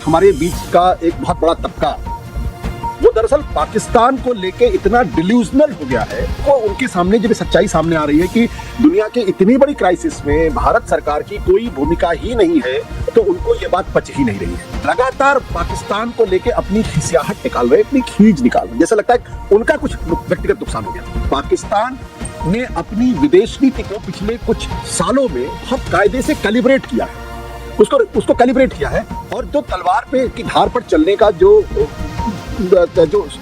हमारे बीच का एक बहुत बड़ा तबका वो दरअसल पाकिस्तान को लेके इतना डिल्यूजनल हो गया है। वो उनके सामने जब सच्चाई सामने आ रही है कि दुनिया के इतनी बड़ी क्राइसिस में भारत सरकार की कोई भूमिका ही नहीं है, तो उनको ये बात पच ही नहीं रही है। लगातार पाकिस्तान को लेके अपनी खिसियाहट निकाल रहे, अपनी खींच निकाल रहे, जैसा लगता है उनका कुछ व्यक्तिगत नुकसान हो गया। पाकिस्तान ने अपनी विदेश नीति को पिछले कुछ सालों में बहुत कायदे से कैलिब्रेट किया है, उसको कैलिब्रेट किया है, और जो तलवार पे की धार पर चलने का जो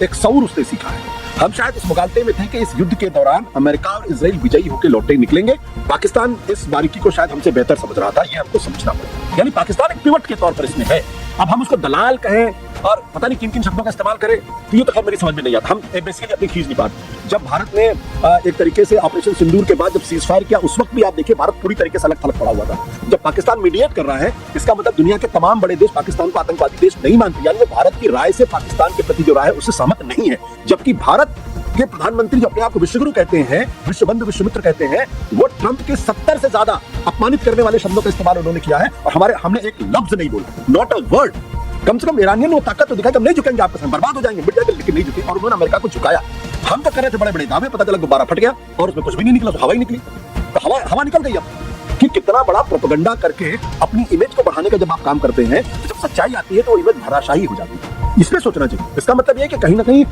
एक सौर उसने सीखा है। हम शायद इस मुगालते में थे कि इस युद्ध के दौरान अमेरिका और इजराइल विजयी होकर लौटे निकलेंगे। पाकिस्तान इस बारीकी को शायद हमसे बेहतर समझ रहा था, ये हमको समझना पड़ेगा। यानी पाकिस्तान एक पिवट के तौर पर इसमें है। अब हम उसको दलाल कहें और पता नहीं किन किन शब्दों का इस्तेमाल करें, तो ये तो खैर मेरी समझ में नहीं आता। हम बेसिकली अपनी खींच नहीं पाते। जब भारत ने एक तरीके से ऑपरेशन सिंदूर के बाद जब सीज फायर किया, उस वक्त भी आप देखिए भारत पूरी तरीके से अलग थलग पड़ा हुआ था। जब पाकिस्तान मीडिएट कर रहा है, इसका मतलब दुनिया के तमाम बड़े देश पाकिस्तान को आतंकवादी देश नहीं मानते, यानी वो भारत की राय से पाकिस्तान के प्रति जो राय है उससे सहमत नहीं है। जबकि भारत के प्रधानमंत्री जो अपने आप को विश्वगुरु कहते हैं, विश्व बंधु विश्व मित्र कहते हैं, वो ट्रंप के 70 से ज्यादा अपमानित करने वाले शब्दों का इस्तेमाल उन्होंने किया है, और हमने एक लफ्ज नहीं बोला, नॉट अ वर्ड। कम से कम ईरानियन वो ताकत तो दिखाई कि हम नहीं झुकेंगे, आपके सामने बर्बाद हो जाएंगे, मिट जाएंगे, लेकिन नहीं झुके, और उन्होंने अमेरिका को झुकाया। हम तो कर रहे थे बड़े बड़े दावे, पता चला गुब्बारा फट गया और उसमें कुछ भी नहीं निकला, हवा ही निकली। तो हवा निकल गई। अब कि कितना बड़ा प्रोपेगेंडा करके अपनी इमेज को बढ़ाने का जब आप काम करते हैं, तो जब सच्चाई आती है तो इमेज धराशायी हो जाती है। इसमें सोचना चाहिए। इसका मतलब ये कि कहीं ना कहीं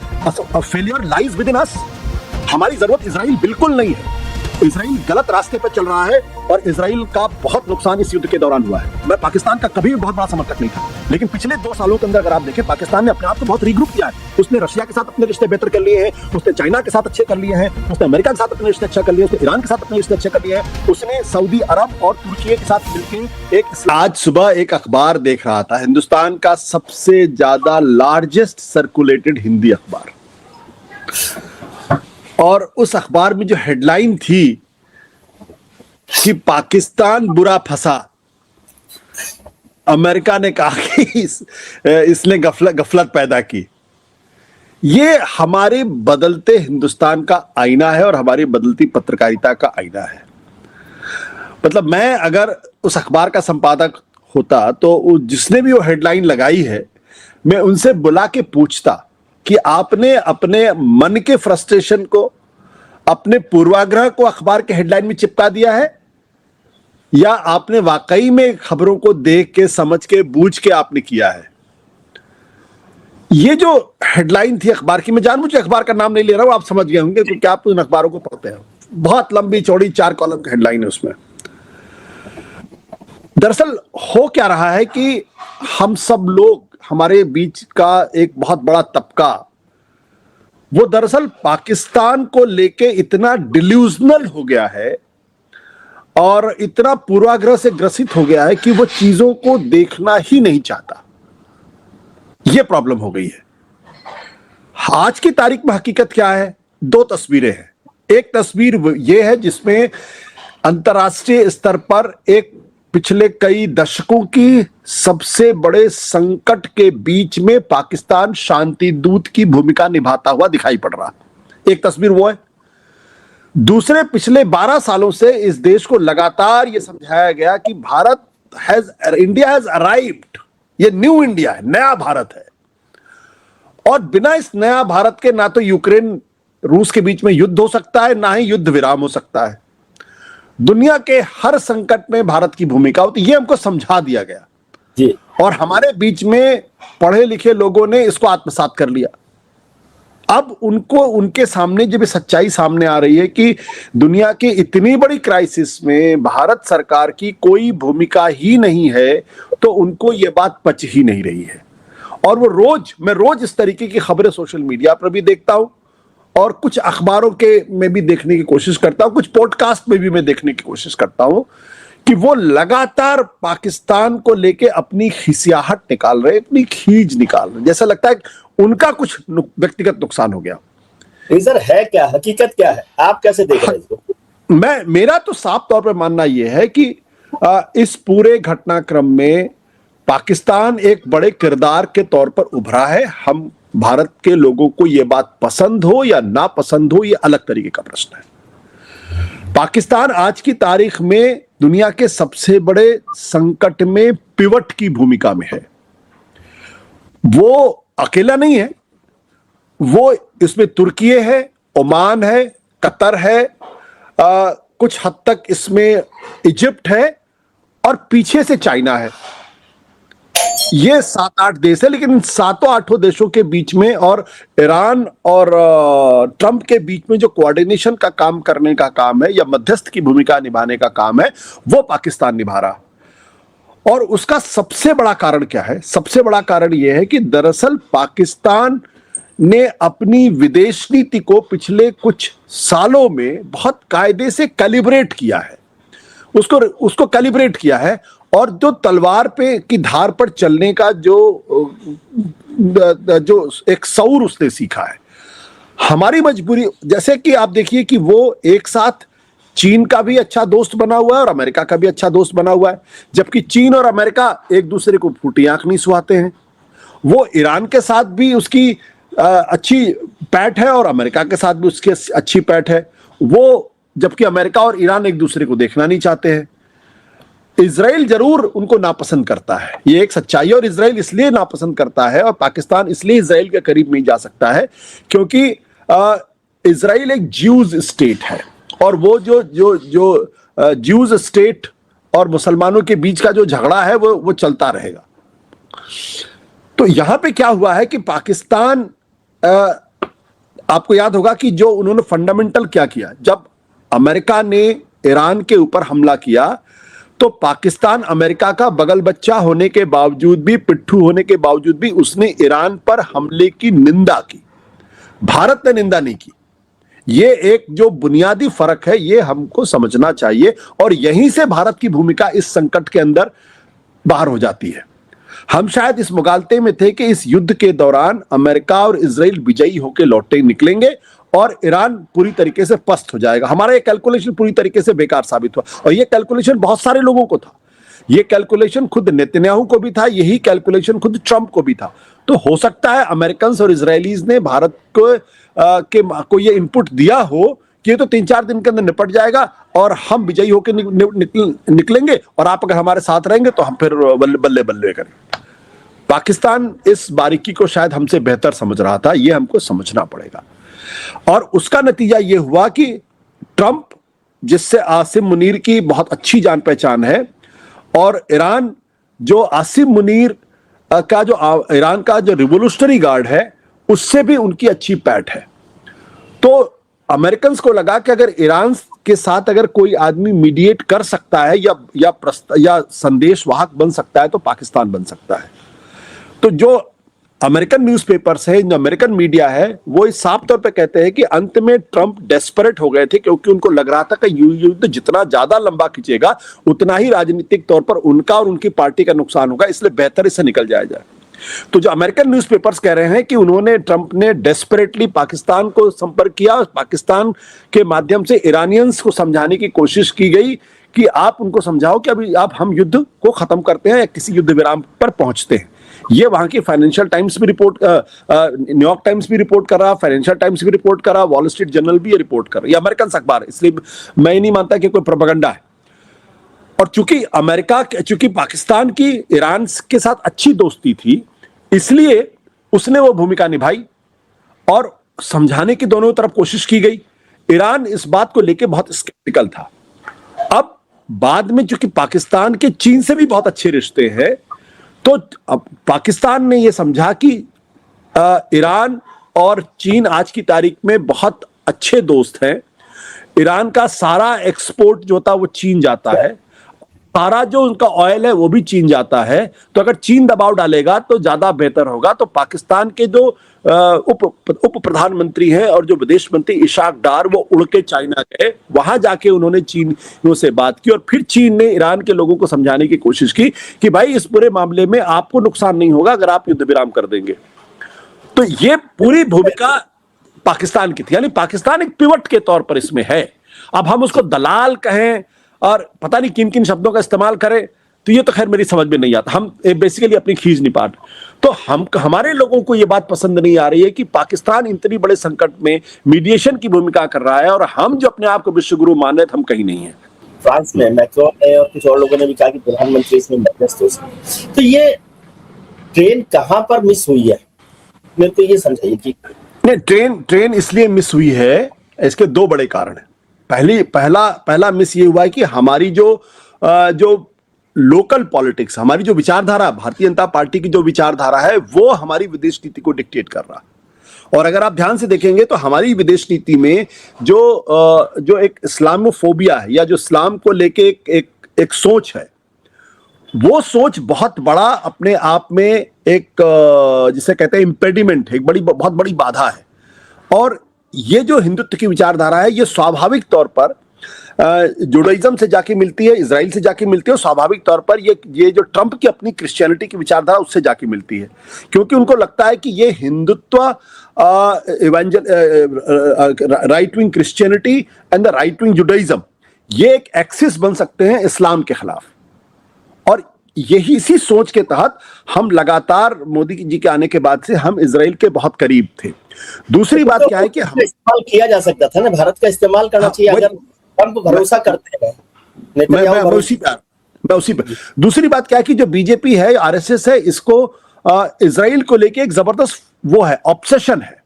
फेलियर लाइज विद इन अस। हमारी जरूरत इजराइल बिल्कुल नहीं है। इजराइल गलत रास्ते पर चल रहा है और इजराइल का बहुत नुकसान इस युद्ध के दौरान हुआ है। मैं पाकिस्तान का कभी भी बहुत बड़ा समर्थक नहीं था, लेकिन पिछले 2 सालों के अंदर अगर आप देखें, पाकिस्तान ने अपने आप को बहुत रीग्रुप किया है। उसने रशिया के साथ अपने रिश्ते बेहतर कर लिए हैं, उसने चाइना के साथ अच्छे कर लिए हैं, उसने अमेरिका के साथ अपने रिश्ते अच्छा कर लिए, उसने ईरान के साथ अपने रिश्ते अच्छे कर लिए हैं, उसने सऊदी अरब और तुर्की के साथ मिलकर एक। आज सुबह एक अखबार देख रहा था, हिंदुस्तान का सबसे ज्यादा लार्जेस्ट सर्कुलेटेड हिंदी अखबार, और उस अखबार में जो हेडलाइन थी कि पाकिस्तान बुरा फंसा, अमेरिका ने कहा कि इसने गफलत पैदा की। ये हमारे बदलते हिंदुस्तान का आईना है और हमारी बदलती पत्रकारिता का आईना है। मतलब मैं अगर उस अखबार का संपादक होता तो जिसने भी वो हेडलाइन लगाई है, मैं उनसे बुला के पूछता कि आपने अपने मन के फ्रस्ट्रेशन को, अपने पूर्वाग्रह को अखबार के हेडलाइन में चिपका दिया है, या आपने वाकई में खबरों को देख के, समझ के, बूझ के आपने किया है। ये जो हेडलाइन थी अखबार की, मैं जानबूझ के अखबार का नाम नहीं ले रहा हूं, आप समझ गए होंगे क्योंकि आप उन अखबारों को पढ़ते हैं। बहुत लंबी चौड़ी 4 कॉलम की हेडलाइन है उसमें। दरअसल हो क्या रहा है कि हम सब लोग, हमारे बीच का एक बहुत बड़ा तबका, वो दरअसल पाकिस्तान को लेके इतना डिल्यूजनल हो गया है और इतना पूर्वाग्रह से ग्रसित हो गया है कि वो चीजों को देखना ही नहीं चाहता। ये प्रॉब्लम हो गई है। आज की तारीख में हकीकत क्या है? 2 तस्वीरें हैं। एक तस्वीर ये है जिसमें अंतर्राष्ट्रीय स्तर पर एक पिछले कई दशकों की सबसे बड़े संकट के बीच में पाकिस्तान शांति दूत की भूमिका निभाता हुआ दिखाई पड़ रहा। एक तस्वीर वो है। दूसरे, पिछले 12 सालों से इस देश को लगातार यह समझाया गया कि इंडिया हैज अराइव्ड, ये न्यू इंडिया है, नया भारत है, और बिना इस नया भारत के ना तो यूक्रेन रूस के बीच में युद्ध हो सकता है, ना ही युद्ध विराम हो सकता है। दुनिया के हर संकट में भारत की भूमिका होती, ये हमको समझा दिया गया जी, और हमारे बीच में पढ़े लिखे लोगों ने इसको आत्मसात कर लिया। अब उनके सामने जब सच्चाई सामने आ रही है कि दुनिया की इतनी बड़ी क्राइसिस में भारत सरकार की कोई भूमिका ही नहीं है, तो उनको यह बात पच ही नहीं रही है। और मैं रोज इस तरीके की खबरें सोशल मीडिया पर भी देखता हूं, और कुछ अखबारों के में भी देखने की कोशिश करता हूं, कुछ पॉडकास्ट में भी मैं देखने की कोशिश करता हूं कि वो लगातार पाकिस्तान को लेके अपनी खिसियाहट निकाल रहे, अपनी खींच निकाल रहे, जैसा लगता है उनका कुछ व्यक्तिगत नुकसान हो गया। सर है क्या, हकीकत क्या है, आप कैसे देख रहे हैं इसको? मेरा तो साफ तौर पर मानना यह है कि इस पूरे घटनाक्रम में पाकिस्तान एक बड़े किरदार के तौर पर उभरा है। हम भारत के लोगों को यह बात पसंद हो या ना पसंद हो, यह अलग तरीके का प्रश्न है। पाकिस्तान आज की तारीख में दुनिया के सबसे बड़े संकट में पिवट की भूमिका में है। वो अकेला नहीं है, वो इसमें तुर्की है, ओमान है, कतर है, कुछ हद तक इसमें इजिप्ट है और पीछे से चाइना है। ये 7-8 देश है, लेकिन इन 7-8 देशों के बीच में और ईरान और ट्रंप के बीच में जो कोऑर्डिनेशन का काम करने का काम है या मध्यस्थ की भूमिका निभाने का काम है, वो पाकिस्तान निभा रहा। और उसका सबसे बड़ा कारण क्या है? सबसे बड़ा कारण यह है कि दरअसल पाकिस्तान ने अपनी विदेश नीति को पिछले कुछ सालों में बहुत कायदे से कैलिब्रेट किया है, उसको कैलिब्रेट किया है। और जो तलवार पे की धार पर चलने का जो एक सौर उसने सीखा है। हमारी मजबूरी, जैसे कि आप देखिए कि वो एक साथ चीन का भी अच्छा दोस्त बना हुआ है और अमेरिका का भी अच्छा दोस्त बना हुआ है, जबकि चीन और अमेरिका एक दूसरे को फूटी आंख नहीं सुहाते हैं। वो ईरान के साथ भी उसकी अच्छी पैठ है और अमेरिका के साथ भी उसकी अच्छी पैठ है, वो जबकि अमेरिका और ईरान एक दूसरे को देखना नहीं चाहते हैं। इजराइल जरूर उनको नापसंद करता है, ये एक सच्चाई है, और इजराइल इसलिए नापसंद करता है और पाकिस्तान इसलिए इजराइल के करीब नहीं जा सकता है क्योंकि इजराइल एक ज्यूज स्टेट है और वो जो ज्यूज स्टेट और मुसलमानों के बीच का जो झगड़ा है वो चलता रहेगा। तो यहां पे क्या हुआ है कि पाकिस्तान, आपको याद होगा कि जो उन्होंने फंडामेंटल क्या किया, जब अमेरिका ने ईरान के ऊपर हमला किया तो पाकिस्तान अमेरिका का बगल बच्चा होने के बावजूद भी, पिट्ठू होने के बावजूद भी उसने ईरान पर हमले की निंदा की, भारत ने निंदा नहीं की। ये एक जो बुनियादी फर्क है ये हमको समझना चाहिए और यहीं से भारत की भूमिका इस संकट के अंदर बाहर हो जाती है। हम शायद इस मुगालते में थे कि इस युद्ध के दौरान अमेरिका और इजराइल विजयी होकर लौटे निकलेंगे और ईरान पूरी तरीके से पस्त हो जाएगा। हमारा ये कैलकुलेशन पूरी तरीके से बेकार साबित हुआ और ये कैलकुलेशन बहुत सारे लोगों को था। ये कैलकुलेशन खुद नेतन्याहू को भी था, यही कैलकुलेशन खुद ट्रंप को भी था। तो हो सकता है अमेरिकन और इजरायलीज ने भारत को ये इनपुट दिया हो कि ये तो 3-4 दिन के अंदर निपट जाएगा और हम विजयी होकर निकलेंगे और आप अगर हमारे साथ रहेंगे तो हम फिर बल्ले बल्ले करेंगे। पाकिस्तान इस बारीकी को शायद हमसे बेहतर समझ रहा था, ये हमको समझना पड़ेगा। और उसका नतीजा यह हुआ कि ट्रंप, जिससे आसिम मुनीर की बहुत अच्छी जान पहचान है, और ईरान जो आसिम मुनीर का जो ईरान का जो रिवोल्यूशनरी गार्ड है उससे भी उनकी अच्छी पैठ है। तो अमेरिकन को लगा कि अगर ईरान के साथ अगर कोई आदमी मीडिएट कर सकता है या संदेश वाहक बन सकता है तो पाकिस्तान बन सकता है। तो जो अमेरिकन न्यूज़पेपर्स है, जो अमेरिकन मीडिया है, वो इस साफ तौर पे कहते हैं कि अंत में ट्रंप डेस्परेट हो गए थे क्योंकि उनको लग रहा था कि युद्ध जितना ज्यादा लंबा खींचेगा उतना ही राजनीतिक तौर पर उनका और उनकी पार्टी का नुकसान होगा, इसलिए बेहतर इससे निकल जाया जाए। तो जो अमेरिकन न्यूज़पेपर्स कह रहे हैं कि ट्रंप ने डेस्परेटली पाकिस्तान को संपर्क किया, पाकिस्तान के माध्यम से ईरानियंस को समझाने की कोशिश की गई कि आप उनको समझाओ कि अभी हम युद्ध को खत्म करते हैं या किसी युद्ध विराम पर पहुंचते हैं। ये वहां की फाइनेंशियल टाइम्स भी रिपोर्ट, न्यूयॉर्क टाइम्स भी रिपोर्ट कर रहा, फाइनेंशियल टाइम्स भी रिपोर्ट कर रहा, वॉल स्ट्रीट जर्नल भी ये रिपोर्ट कर रहा। ये अमेरिकन अखबार है, इसलिए मैं नहीं मानता कि कोई प्रोपेगेंडा है। और चूंकि पाकिस्तान की ईरान के साथ अच्छी दोस्ती थी, इसलिए उसने वो भूमिका निभाई और समझाने की दोनों तरफ कोशिश की गई। ईरान इस बात को लेकर बहुत स्केप्टिकल था। अब बाद में चूंकि पाकिस्तान के चीन से भी बहुत अच्छे रिश्ते हैं, तो अब पाकिस्तान ने यह समझा कि ईरान और चीन आज की तारीख में बहुत अच्छे दोस्त हैं। ईरान का सारा एक्सपोर्ट जो था वो चीन जाता है, सारा जो उनका ऑयल है वो भी चीन जाता है। तो अगर चीन दबाव डालेगा तो ज्यादा बेहतर होगा। तो पाकिस्तान के जो उप प्रधानमंत्री हैं और जो विदेश मंत्री इशाक डार, वो उड़ के चाइना गए, वहां जाके उन्होंने चीनियों से बात की और फिर चीन ने ईरान के लोगों को समझाने की कोशिश की कि भाई इस पूरे मामले में आपको नुकसान नहीं होगा अगर आप युद्ध विराम कर देंगे। तो ये पूरी भूमिका पाकिस्तान की थी, यानी पाकिस्तान एक पिवट के तौर पर इसमें है। अब हम उसको दलाल कहें और पता नहीं किन किन शब्दों का इस्तेमाल करें, तो ये तो खैर मेरी समझ में नहीं आता। हम बेसिकली अपनी खींच नहीं पा रहे। तो हमारे लोगों को ये बात पसंद नहीं आ रही है कि पाकिस्तान इतनी बड़े संकट में मीडिएशन की भूमिका कर रहा है और हम जो अपने आप को विश्वगुरु मान रहे थे, हम कहीं नहीं है। फ्रांस में मैक्रोन ने और कुछ और लोगों ने भी कहा कि प्रधानमंत्री इसमें मध्यस्थ हो सकते। तो ये ट्रेन कहां पर मिस हुई है, मेरे को ये समझाइए कि नहीं, ट्रेन इसलिए मिस हुई है, इसके दो बड़े कारण हैं। पहला मिस ये हुआ है कि हमारी जो लोकल पॉलिटिक्स, हमारी जो विचारधारा, भारतीय जनता पार्टी की जो विचारधारा है, वो हमारी विदेश नीति को डिक्टेट कर रहा है। और अगर आप ध्यान से देखेंगे तो हमारी विदेश नीति में जो एक इस्लामोफोबिया है, या जो इस्लाम को लेके एक सोच है, वो सोच बहुत बड़ा अपने आप में एक जिसे कहते हैं इम्पेडिमेंट है, बहुत बड़ी बाधा है। और ये जो हिंदुत्व की विचारधारा है, ये स्वाभाविक तौर पर जुडाइज्म से जाके मिलती है, इजराइल से जाके मिलती है, और स्वाभाविक तौर पर ये जो ट्रंप की अपनी क्रिश्चियनिटी की विचारधारा उससे जाके मिलती है, क्योंकि उनको लगता है कि ये Hindutva, right wing Christianity and the right wing Judaism, ये एक एक्सिस बन सकते हैं इस्लाम के खिलाफ। और यही इसी सोच के तहत हम लगातार मोदी जी के आने के बाद से हम इजराइल के बहुत करीब थे। दूसरी बात क्या है कि हम इस्तेमाल किया जा सकता था ना, भारत का इस्तेमाल करना चाहिए अगर ट्रंप भरोसा करते हैं। मैं उसी पे दूसरी बात क्या है कि जो बीजेपी है, आरएसएस है, इसको इजराइल को लेके एक जबरदस्त वो है, ऑब्सेशन है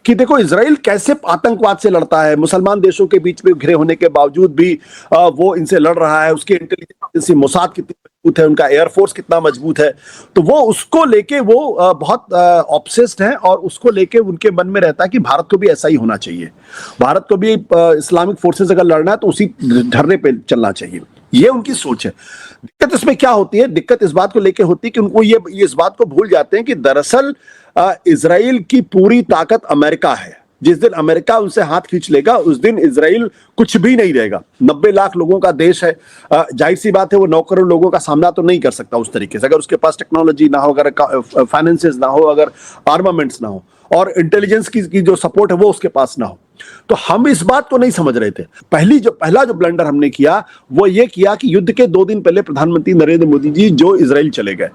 कि देखो इजराइल कैसे आतंकवाद से लड़ता है, मुसलमान देशों के बीच में घिरे होने के बावजूद भी वो इनसे लड़ रहा है, उसकी इंटेलिजेंस, मोसाद कितनी मजबूत है, उनका एयरफोर्स कितना मजबूत है, तो वो उसको लेके वो बहुत ऑब्सेस्ड है, और उसको लेके उनके मन में रहता है कि भारत को भी ऐसा ही होना चाहिए, भारत को भी इस्लामिक फोर्सेस अगर लड़ना है तो उसी धरने पे चलना चाहिए, ये उनकी सोच है। दिक्कत इसमें क्या होती है, दिक्कत इस बात को लेके होती है कि उनको ये इस बात को भूल जाते हैं कि दरअसल इजराइल की पूरी ताकत अमेरिका है। जिस दिन अमेरिका उनसे हाथ खींच लेगा, उस दिन इजराइल कुछ भी नहीं रहेगा। 90 लाख लोगों का देश है, जाहिर सी बात है वो 9 करोड़ लोगों का सामना तो नहीं कर सकता उस तरीके से, अगर उसके पास टेक्नोलॉजी ना हो, अगर फाइनेंसेस ना हो, अगर आर्मामेंट्स ना हो, और इंटेलिजेंस की जो सपोर्ट है वो उसके पास ना हो। तो हम इस बात को नहीं समझ रहे थे। पहला जो ब्लंडर हमने किया वो ये किया कि युद्ध के 2 दिन पहले प्रधानमंत्री नरेंद्र मोदी जी जो इजराइल चले गए,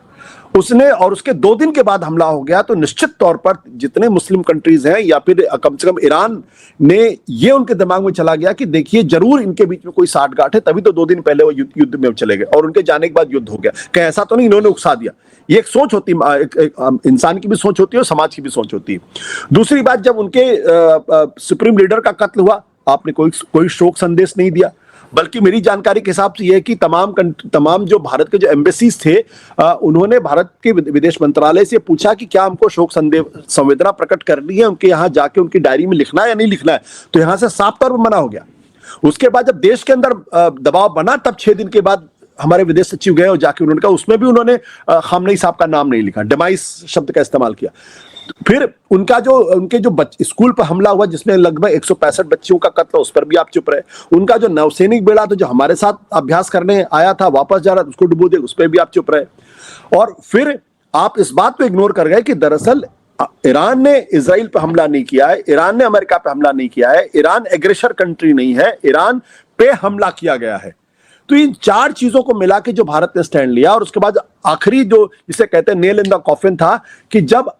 उसने, और उसके 2 दिन के बाद हमला हो गया, तो निश्चित तौर पर जितने मुस्लिम कंट्रीज हैं, या फिर कम से कम ईरान ने, ये उनके दिमाग में चला गया कि देखिए जरूर इनके बीच में कोई साठगांठ है, तभी तो 2 दिन पहले वो युद्ध में चले गए, और उनके जाने के बाद युद्ध हो गया। कहीं ऐसा तो नहीं इन्होंने उकसा दिया। ये एक सोच होती है, एक इंसान की भी सोच होती है और समाज की भी सोच होती है। दूसरी बात, जब उनके सुप्रीम लीडर का कत्ल हुआ, आपने कोई शोक संदेश नहीं दिया, बल्कि मेरी जानकारी के हिसाब से यह है कि तमाम जो भारत के जो एम्बेसीज थे, उन्होंने भारत के विदेश मंत्रालय से पूछा कि क्या हमको शोक संवेदना प्रकट करनी है, उनके यहाँ जाके उनकी डायरी में लिखना है या नहीं लिखना है, तो यहाँ से साफ तौर पर मना हो गया। उसके बाद जब देश के अंदर दबाव बना, तब 6 दिन के बाद हमारे विदेश सचिव गए और जाके उन्होंने कहा, उसमें भी उन्होंने खामनेई साहब का नाम नहीं लिखा, डिमाइस शब्द का इस्तेमाल किया। फिर उनके जो स्कूल पर हमला हुआ जिसमें लगभग 165 बच्चियों का कत्ल, उस पर भी आप चुप रहे। उनका जो नौसैनिक बेड़ा था जो हमारे साथ अभ्यास करने आया था, वापस जा रहा था, उसको डुबो दिया, उस पर भी आप चुप रहे। और फिर आप इस बात को इग्नोर कर गए कि दरअसल ईरान ने इजराइल पर हमला नहीं किया है, ईरान ने अमेरिका पे हमला नहीं किया है, ईरान एग्रेसर कंट्री नहीं है, ईरान पे हमला किया गया है। तो इन 4 चीजों को मिला के जो भारत ने स्टैंड लिया, और उसके बाद आखिरी जो जिसे कहते हैं नेल इन द कॉफिन था कि जब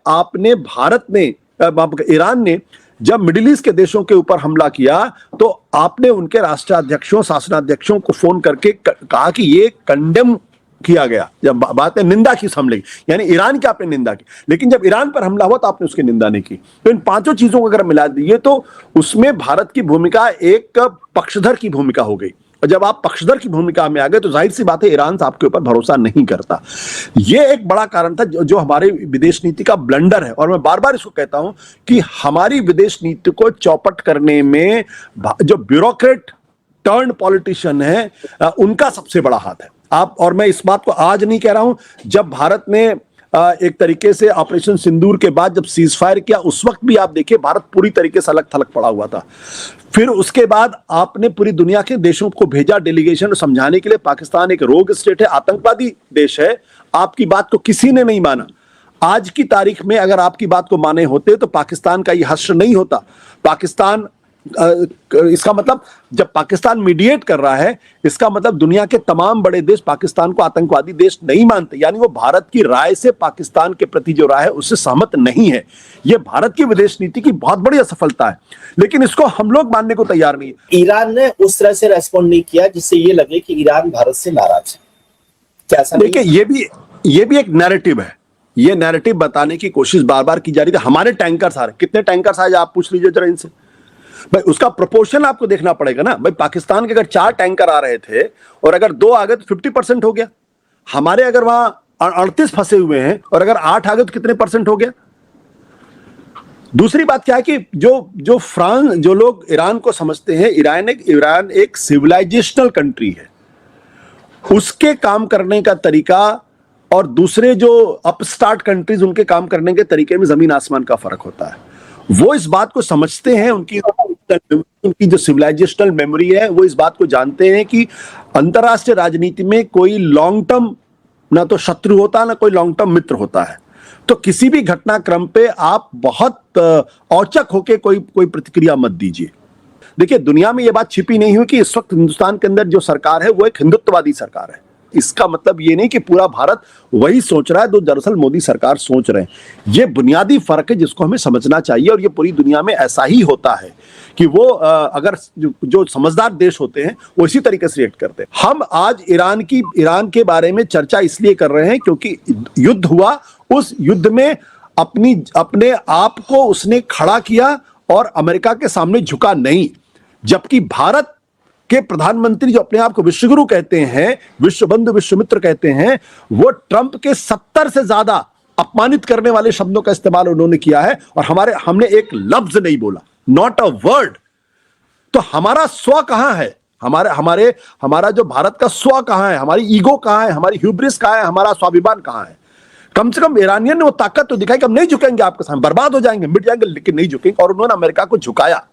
ईरान ने जब मिडिल ईस्ट के देशों के ऊपर हमला किया, तो आपने उनके राष्ट्राध्यक्षों, शासनाध्यक्षों को फोन करके कहा कि ये कंडेम किया गया। जब बात है निंदा की उस हमले की, यानी ईरान की आपने निंदा की, लेकिन जब ईरान पर हमला हुआ तो आपने उसकी निंदा नहीं की। तो इन 5 चीजों को अगर मिला दिए तो उसमें भारत की भूमिका एक पक्षधर की भूमिका हो गई। और जब आप पक्षधर की भूमिका में आ गए तो जाहिर सी बात है ईरान आपके ऊपर भरोसा नहीं करता। यह एक बड़ा कारण था जो हमारे विदेश नीति का ब्लंडर है। और मैं बार बार इसको कहता हूं कि हमारी विदेश नीति को चौपट करने में जो ब्यूरोक्रेट टर्न पॉलिटिशियन है, उनका सबसे बड़ा हाथ है। और मैं इस बात को आज नहीं कह रहा हूं, जब भारत ने एक तरीके से ऑपरेशन सिंदूर के बाद जब सीज फायर किया, उस वक्त भी आप देखिए भारत पूरी तरीके से अलग थलग पड़ा हुआ था। फिर उसके बाद आपने पूरी दुनिया के देशों को भेजा डेलीगेशन समझाने के लिए, पाकिस्तान एक रोग स्टेट है, आतंकवादी देश है, आपकी बात को किसी ने नहीं माना। आज की तारीख में अगर आपकी बात को माने होते तो पाकिस्तान का यह हश्र नहीं होता। पाकिस्तान, इसका मतलब जब पाकिस्तान मीडिएट कर रहा है, इसका मतलब दुनिया के तमाम बड़े देश पाकिस्तान को आतंकवादी देश नहीं मानते, यानी वो भारत की राय से पाकिस्तान के प्रति जो राय है उससे सहमत नहीं है। यह भारत की विदेश नीति की बहुत बड़ी असफलता है, लेकिन इसको हम लोग मानने को तैयार नहीं है। ईरान ने उस तरह से रेस्पॉन्ड नहीं किया जिससे ये लगे कि ईरान भारत से नाराज है। देखिए, ये भी एक नैरेटिव है। ये नैरेटिव बताने की कोशिश बार बार की जा रही थी। हमारे टैंकर्स आ रहे, कितने टैंकर्स आए आप पूछ लीजिए जरा इनसे भाई, उसका प्रोपोर्शन आपको देखना पड़ेगा ना भाई। पाकिस्तान के अगर 4 टैंकर आ रहे थे और अगर 2 आ गए तो 50% हो गया। हमारे अगर वहां 38 फंसे हुए हैं और अगर 8 आ गए तो कितने परसेंट हो गया। दूसरी बात क्या है कि जो फ्रांस, जो लोग ईरान को समझते हैं, ईरान एक सिविलाइजेशनल कंट्री है। उसके काम करने का तरीका और दूसरे जो अपस्टार्ट कंट्रीज उनके काम करने के तरीके में जमीन आसमान का फर्क होता है। वो इस बात को समझते हैं, उनकी जो सिविलाइजेशनल मेमोरी है वो इस बात को जानते हैं कि अंतरराष्ट्रीय राजनीति में कोई लॉन्ग टर्म ना तो शत्रु होता है ना कोई लॉन्ग टर्म मित्र होता है। तो किसी भी घटनाक्रम पे आप बहुत औचक होके कोई प्रतिक्रिया मत दीजिए। देखिए, दुनिया में यह बात छिपी नहीं हुई कि इस वक्त हिंदुस्तान के अंदर जो सरकार है वो एक हिंदुत्ववादी सरकार है। इसका मतलब ये नहीं कि पूरा भारत वही सोच रहा है जो दरअसल मोदी सरकार सोच रहे हैं। ये बुनियादी फर्क है जिसको हमें समझना चाहिए, और ये पूरी दुनिया में ऐसा ही होता है कि वो अगर जो समझदार देश होते हैं वो इसी तरीके से रिएक्ट करते हैं। हम आज ईरान के बारे में चर्चा इसलिए कर रहे हैं क्योंकि युद्ध हुआ, उस युद्ध में अपने आप को उसने खड़ा किया और अमेरिका के सामने झुका नहीं। जबकि भारत के प्रधानमंत्री जो अपने आप को विश्वगुरु कहते हैं, विश्व बंधु विश्व मित्र कहते हैं, वो ट्रंप के 70 से ज्यादा अपमानित करने वाले शब्दों का इस्तेमाल उन्होंने किया है और हमने एक लफ्ज नहीं बोला, नॉट अ वर्ड। तो हमारा स्व कहां है? हमारा जो भारत का स्व कहां है? हमारी ईगो कहां है? हमारी ह्यूब्रिस कहां है? हमारा स्वाभिमान कहां है? कम से कम ईरानियन ने वो ताकत तो दिखाई कि हम नहीं झुकेंगे आपके सामने, बर्बाद हो जाएंगे, मिट जाएंगे, लेकिन नहीं झुकेंगे, और उन्होंने अमेरिका को झुकाया।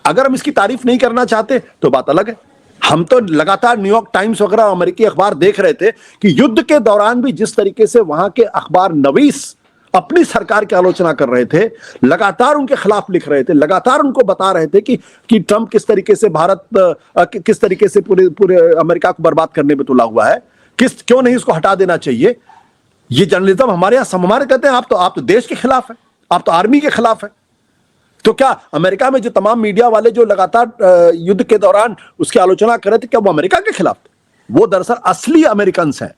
अगर हम इसकी तारीफ नहीं करना चाहते तो बात अलग है। हम तो लगातार न्यूयॉर्क टाइम्स वगैरह अमेरिकी अखबार देख रहे थे कि युद्ध के दौरान भी जिस तरीके से वहां के अखबार नवीस अपनी सरकार की आलोचना कर रहे थे, लगातार उनके खिलाफ लिख रहे थे, लगातार उनको बता रहे थे कि ट्रंप किस तरीके से किस तरीके से पूरे अमेरिका को बर्बाद करने में तुला हुआ है, क्यों नहीं इसको हटा देना चाहिए। ये जर्नलिज्म हमारे यहां हमारे कहते हैं आप तो देश के खिलाफ है, आप तो आर्मी के खिलाफ है। तो क्या अमेरिका में जो तमाम मीडिया वाले जो लगातार युद्ध के दौरान उसकी आलोचना कर रहे थे, क्या वो अमेरिका के खिलाफ थे? वो दरअसल असली अमेरिकन हैं।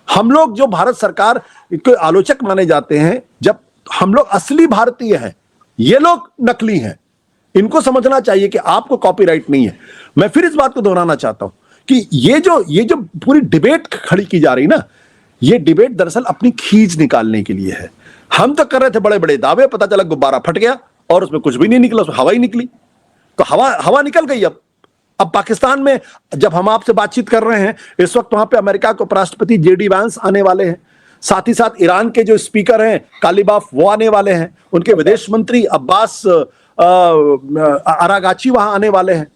हम लोग जो भारत सरकार के आलोचक माने जाते हैं, जब हम लोग असली भारतीय हैं, ये लोग नकली हैं। इनको समझना चाहिए कि आपको कॉपीराइट नहीं है। मैं फिर इस बात को दोहराना चाहता हूं कि ये जो पूरी डिबेट खड़ी की जा रही ना, ये डिबेट दरअसल अपनी खींच निकालने के लिए है। हम तो कर रहे थे बड़े बड़े दावे, पता चला गुब्बारा फट गया और उसमें कुछ भी नहीं निकला, उसमें हवा ही निकली। तो हवा निकल गई। अब पाकिस्तान में जब हम आपसे बातचीत कर रहे हैं, इस वक्त वहां पे अमेरिका के उपराष्ट्रपति जेडी वांस आने वाले हैं, साथ ही साथ ईरान के जो स्पीकर हैं कालिबाफ वो आने वाले हैं, उनके विदेश मंत्री अब्बास अरागाची वहां आने वाले हैं।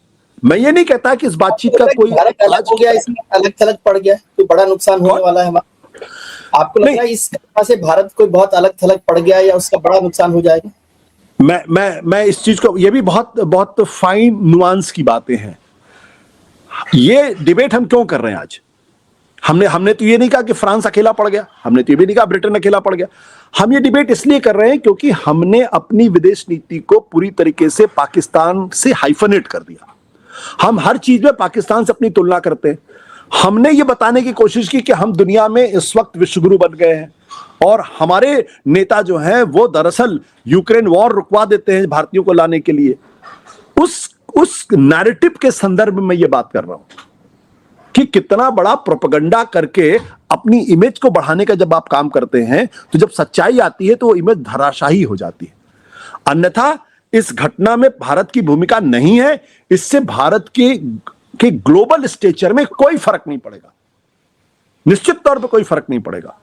मैं ये नहीं कहता कि इस बातचीत का कोई अलग हो गया, इसमें अलग थलग पड़ गया, कोई बड़ा नुकसान होने वाला है? आपको लग रहा है इस घटना से भारत कोई बहुत अलग थलग पड़ गया या उसका बड़ा नुकसान हो जाएगा? मैं इस चीज को, ये भी बहुत फाइन नुआंस की बातें हैं। ये डिबेट हम क्यों कर रहे हैं आज? हमने तो ये नहीं कहा कि फ्रांस अकेला पड़ गया, हमने तो ये भी नहीं कहा ब्रिटेन अकेला पड़ गया। हम ये डिबेट इसलिए कर रहे हैं क्योंकि हमने अपनी विदेश नीति को पूरी तरीके से पाकिस्तान से हाइफनेट कर दिया। हम हर चीज में पाकिस्तान से अपनी तुलना करते हैं। हमने ये बताने की कोशिश की कि हम दुनिया में इस वक्त विश्वगुरु बन गए हैं और हमारे नेता जो हैं वो दरअसल यूक्रेन वॉर रुकवा देते हैं भारतीयों को लाने के लिए। उस नैरेटिव के संदर्भ में ये बात कर रहा हूं कि कितना बड़ा प्रोपेगेंडा करके अपनी इमेज को बढ़ाने का जब आप काम करते हैं, तो जब सच्चाई आती है तो वो इमेज धराशायी हो जाती है। अन्यथा इस घटना में भारत की भूमिका नहीं है, इससे भारत के ग्लोबल स्टेचर में कोई फर्क नहीं पड़ेगा, निश्चित तौर पे कोई फर्क नहीं पड़ेगा।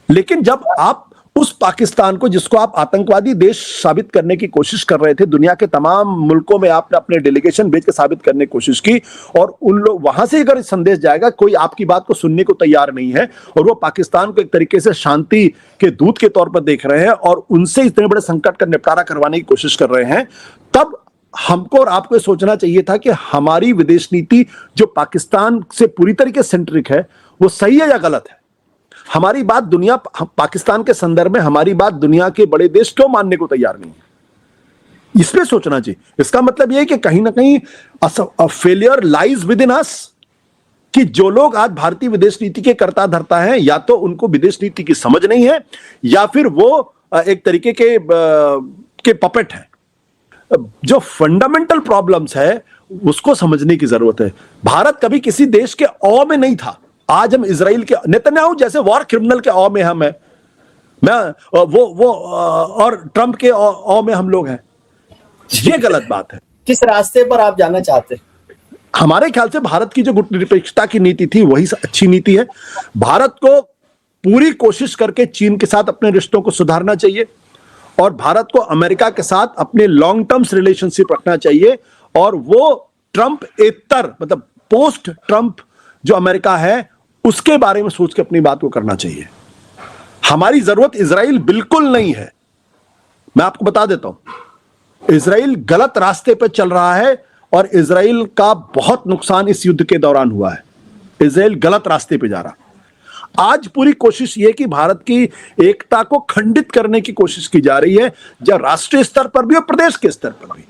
लेकिन जब आप उस पाकिस्तान को, जिसको आप आतंकवादी देश साबित करने की कोशिश कर रहे थे, दुनिया के तमाम मुल्कों में आपने अपने डेलीगेशन भेज के साबित करने की कोशिश की, और उन लोग वहां से अगर संदेश जाएगा कोई आपकी बात को सुनने को तैयार नहीं है और वो पाकिस्तान को एक तरीके से शांति के दूत के तौर पर देख रहे हैं और उनसे इतने बड़े संकट का निपटारा करवाने की कोशिश कर रहे हैं, तब हमको और आपको सोचना चाहिए था कि हमारी विदेश नीति जो पाकिस्तान से पूरी तरीके सेंट्रिक है वो सही है या गलत है। हमारी बात पाकिस्तान के संदर्भ में हमारी बात दुनिया के बड़े देश क्यों मानने को तैयार नहीं है, इस पे सोचना चाहिए। इसका मतलब यह है कि कहीं ना कहीं फेलियर लाइज विद इन अस। कि जो लोग आज भारतीय विदेश नीति के कर्ता धर्ता हैं, या तो उनको विदेश नीति की समझ नहीं है, या फिर वो एक तरीके के पपेट हैं। जो फंडामेंटल प्रॉब्लम्स है उसको समझने की जरूरत है। भारत कभी किसी देश के औ में नहीं था। आज हम इजराइल के, नेतन्याहू जैसे वॉर क्रिमिनल के औ में हम हैं, वो और ट्रंप के औ में हम लोग हैं। ये गलत बात है। किस रास्ते पर आप जाना चाहते हैं? हमारे ख्याल से भारत की जो गुटनिरपेक्षता की नीति थी वही अच्छी नीति है। भारत को पूरी कोशिश करके चीन के साथ अपने रिश्तों को सुधारना चाहिए, और भारत को अमेरिका के साथ अपने लॉन्ग टर्म्स रिलेशनशिप रखना चाहिए, और वो ट्रंप एतर मतलब पोस्ट ट्रंप जो अमेरिका है उसके बारे में सोच के अपनी बात को करना चाहिए। हमारी जरूरत इजराइल बिल्कुल नहीं है। मैं आपको बता देता हूं, इजराइल गलत रास्ते पर चल रहा है, और इजराइल का बहुत नुकसान इस युद्ध के दौरान हुआ है। इजराइल गलत रास्ते पे जा रहा। आज पूरी कोशिश यह कि भारत की एकता को खंडित करने की कोशिश की जा रही है, जब राष्ट्रीय स्तर पर भी और प्रदेश के स्तर पर भी।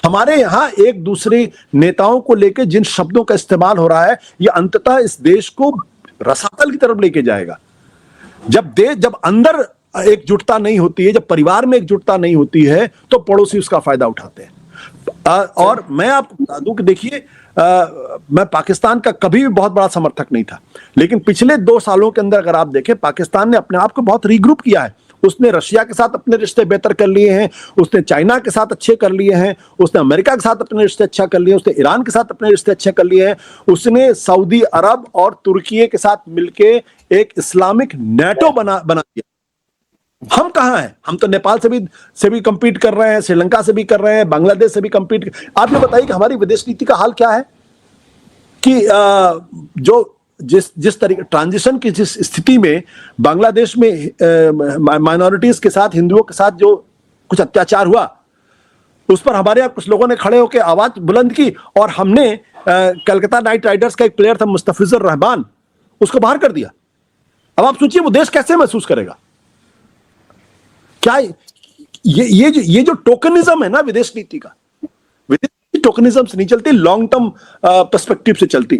हमारे यहां एक दूसरे नेताओं को लेकर जिन शब्दों का इस्तेमाल हो रहा है, यह अंततः इस देश को रसातल की तरफ लेके जाएगा। जब अंदर एकजुटता नहीं होती है, जब परिवार में एकजुटता नहीं होती है, तो पड़ोसी उसका फायदा उठाते हैं। और मैं आपको बता दूं कि देखिए, मैं पाकिस्तान का कभी भी बहुत बड़ा समर्थक नहीं था, लेकिन पिछले 2 सालों के अंदर अगर आप देखें, पाकिस्तान ने अपने आप को बहुत रीग्रुप किया है। उसने रशिया के साथ अपने रिश्ते बेहतर कर लिए हैं, उसने चाइना के साथ अच्छे कर लिए हैं, उसने अमेरिका के साथ अपने रिश्ते अच्छा कर लिए, उसने ईरान के साथ अपने रिश्ते अच्छे कर लिए हैं, उसने सऊदी अरब और तुर्की के साथ मिलके एक इस्लामिक नेटो बना दिया। हम कहां हैं? हम तो नेपाल से भी कंपीट कर रहे हैं, श्रीलंका से भी कर रहे हैं, बांग्लादेश से भी कंपीट। आप ये बताइए कि हमारी विदेश नीति का हाल क्या है, कि जिस तरीके ट्रांजिशन की जिस स्थिति में बांग्लादेश में माइनॉरिटीज के साथ, हिंदुओं के साथ जो कुछ अत्याचार हुआ, उस पर हमारे यहाँ कुछ लोगों ने खड़े होकर आवाज बुलंद की, और हमने कलकत्ता नाइट राइडर्स का एक प्लेयर था मुस्तफिजुर रहमान, उसको बाहर कर दिया। अब आप सोचिए वो देश कैसे महसूस करेगा। क्या ये जो टोकनिज्म है ना विदेश नीति का, विदेश नीति टोकनिज्म से नहीं चलती, लॉन्ग टर्म पर्सपेक्टिव से चलती।